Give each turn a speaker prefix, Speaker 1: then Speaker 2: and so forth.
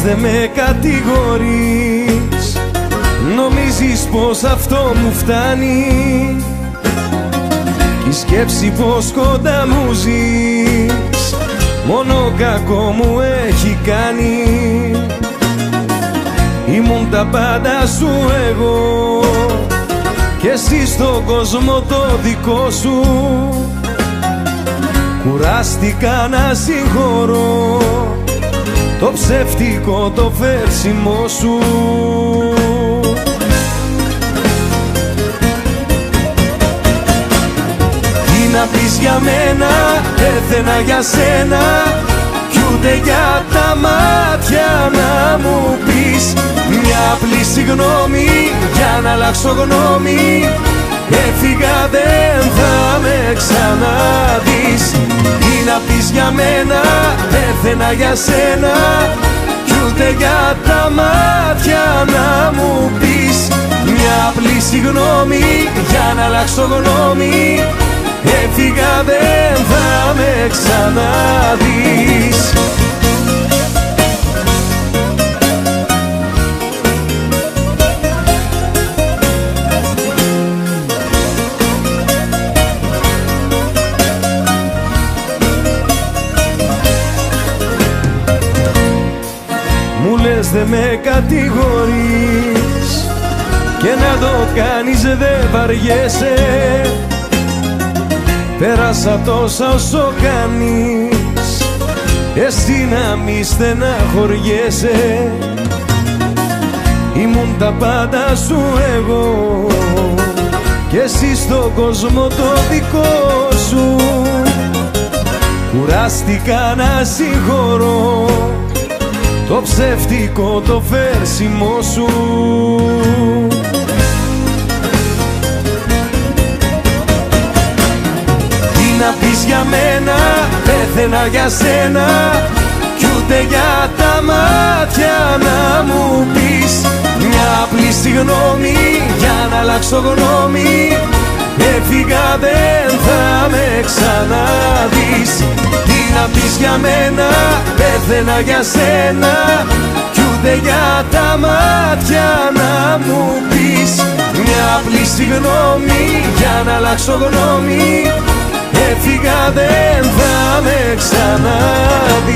Speaker 1: λες δε με κατηγορείς, νομίζεις πως αυτό μου φτάνει, κι η σκέψη πως κοντά μου ζεις μόνο κακό μου έχει κάνει. Ήμουν τα πάντα σου εγώ κι εσύ στον κόσμο το δικό σου. Κουράστηκα να συγχωρώ το ψεύτικο το φέρσιμο σου. Τι να πεις για μένα, πέθαινα για σένα, κι ούτε για τα μάτια να μου πεις μια απλή συγγνώμη για να αλλάξω γνώμη. Έφυγα δεν θα με ξαναδείς. Τι να πεις για μένα, πέθαινα για σένα, κι ούτε για τα μάτια να μου πεις μια απλή συγγνώμη για να αλλάξω γνώμη. Έφυγα δεν θα με ξαναδείς. Μου λες δε με κατηγορείς και να το κάνεις δε βαριέσαι. Πέρασα τόσα όσο κάνεις, εσύ να μη στεναχωριέσαι. Ήμουν τα πάντα σου εγώ κι εσύ στον κόσμο το δικό σου. Κουράστηκα να συγχωρώ το ψεύτικο το φέρσιμο σου. Τι να πεις για μένα, πέθαινα για σένα, κι ούτε για τα μάτια να μου πεις μια απλή συγγνώμη για να αλλάξω γνώμη. Έφυγα δεν θα με ξαναδείς. Τι να πεις για μένα, πέθαινα για σένα, κι ούτε για τα μάτια να μου πεις μια απλή συγγνώμη για να αλλάξω γνώμη. Έφυγα δεν θα με ξαναδείς.